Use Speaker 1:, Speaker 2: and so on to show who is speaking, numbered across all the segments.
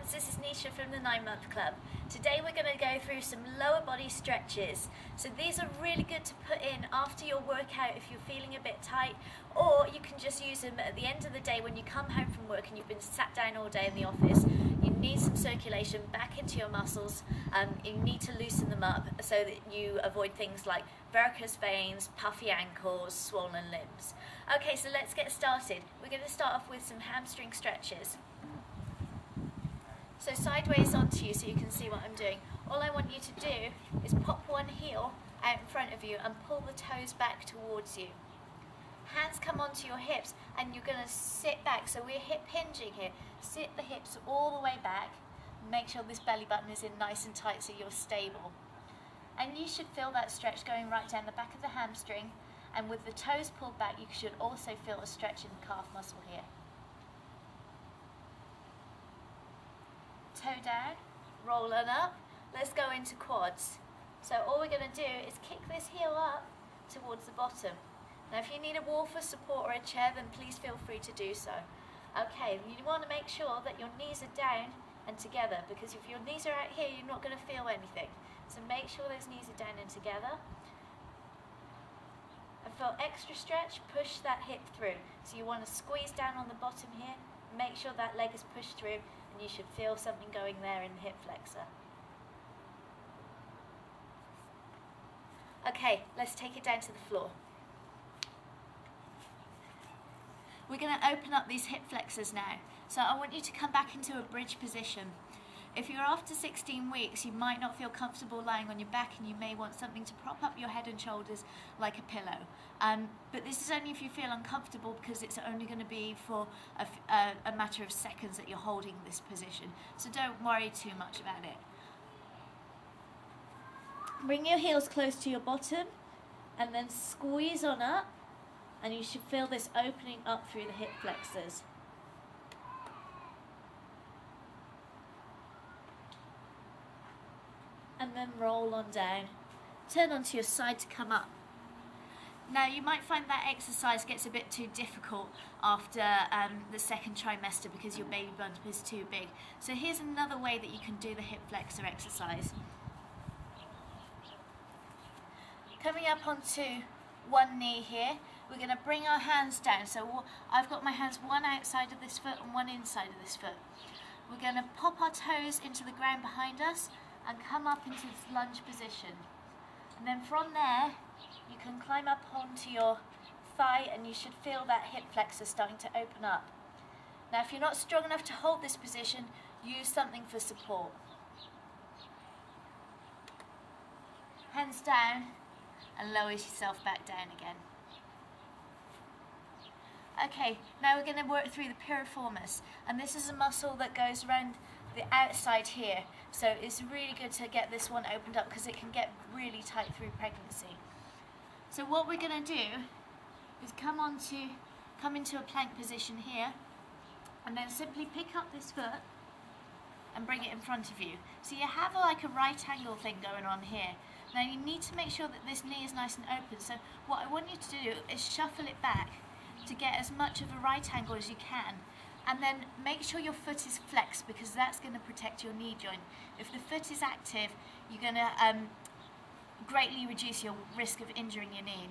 Speaker 1: mums, this is Nisha from the 9 Month Club. Today we're going to go through some lower body stretches. So these are really good to put in after your workout if you're feeling a bit tight, or you can just use them at the end of the day when you come home from work and you've been sat down all day in the office. You need some circulation back into your muscles. You need to loosen them up so that you avoid things like varicose veins, puffy ankles, swollen limbs. Okay, so let's get started. We're going to start off with some hamstring stretches. So sideways onto you so you can see what I'm doing. All I want you to do is pop one heel out in front of you and pull the toes back towards you. Hands come onto your hips and you're going to sit back. So we're hip hinging here. Sit the hips all the way back. Make sure this belly button is in nice and tight so you're stable. And you should feel that stretch going right down the back of the hamstring. And with the toes pulled back, you should also feel a stretch in the calf muscle here. Toe down, roll on up. Let's go into quads. So all we're going to do is kick this heel up towards the bottom. Now if you need a wall for support or a chair, then please feel free to do so. Okay, you want to make sure that your knees are down and together, because if your knees are out here, you're not going to feel anything. So make sure those knees are down and together. And for extra stretch, push that hip through. So you want to squeeze down on the bottom here, make sure that leg is pushed through, and you should feel something going there in the hip flexor. Okay, let's take it down to the floor. We're going to open up these hip flexors now. So I want you to come back into a bridge position. If you're after 16 weeks, you might not feel comfortable lying on your back and you may want something to prop up your head and shoulders like a pillow. But this is only if you feel uncomfortable, because it's only going to be for a matter of seconds that you're holding this position. So don't worry too much about it. Bring your heels close to your bottom and then squeeze on up, and you should feel this opening up through the hip flexors. And then roll on down. Turn onto your side to come up. Now you might find that exercise gets a bit too difficult after the second trimester because your baby bump is too big. So here's another way that you can do the hip flexor exercise. Coming up onto one knee here, we're going to bring our hands down. So I've got my hands one outside of this foot and one inside of this foot. We're going to pop our toes into the ground behind us and come up into this lunge position. And then from there, you can climb up onto your thigh and you should feel that hip flexor starting to open up. Now if you're not strong enough to hold this position, use something for support. Hands down and lower yourself back down again. Okay, now we're going to work through the piriformis, and this is a muscle that goes around the outside here, so it's really good to get this one opened up because it can get really tight through pregnancy. So what we're going to do is come into a plank position here, and then simply pick up this foot and bring it in front of you. So you have like a right angle thing going on here. Now you need to make sure that this knee is nice and open, so what I want you to do is shuffle it back to get as much of a right angle as you can. And then make sure your foot is flexed, because that's going to protect your knee joint. If the foot is active, you're going to greatly reduce your risk of injuring your knee.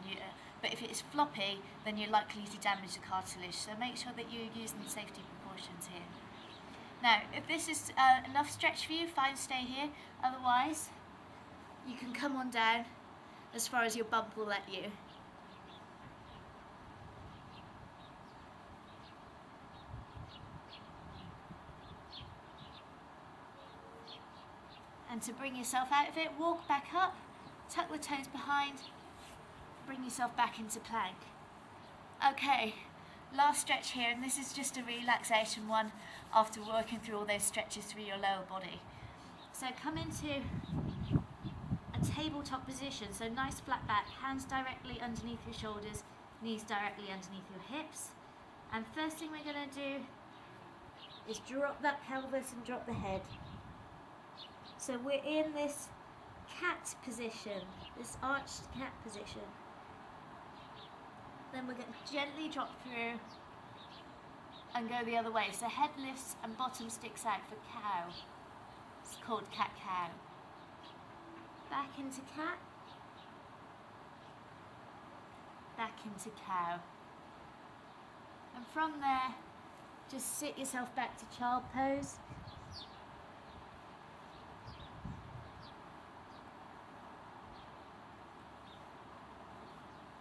Speaker 1: But if it is floppy, then you're likely to damage the cartilage. So make sure that you're using the safety precautions here. Now, if this is enough stretch for you, fine, stay here. Otherwise, you can come on down as far as your bump will let you. And to bring yourself out of it, walk back up, tuck the toes behind, bring yourself back into plank. Okay, last stretch here, and this is just a relaxation one after working through all those stretches through your lower body. So come into a tabletop position, so nice flat back, hands directly underneath your shoulders, knees directly underneath your hips. And first thing we're going to do is drop that pelvis and drop the head. So we're in this cat position, this arched cat position. Then we're going to gently drop through and go the other way. So head lifts and bottom sticks out for cow. It's called cat-cow. Back into cat. Back into cow. And from there, just sit yourself back to child pose.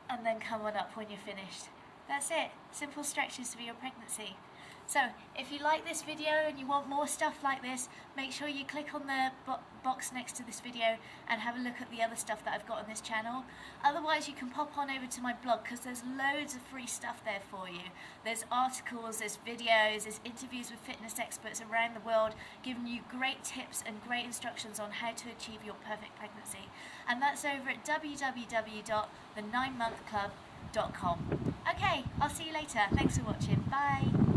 Speaker 1: And then come on up when you're finished. That's it. Simple stretches for your pregnancy. So if you like this video and you want more stuff like this, make sure you click on the box next to this video and have a look at the other stuff that I've got on this channel. Otherwise you can pop on over to my blog because there's loads of free stuff there for you. There's articles, there's videos, there's interviews with fitness experts around the world giving you great tips and great instructions on how to achieve your perfect pregnancy. And that's over at www.the9monthclub.com. Okay, I'll see you later. Thanks for watching. Bye.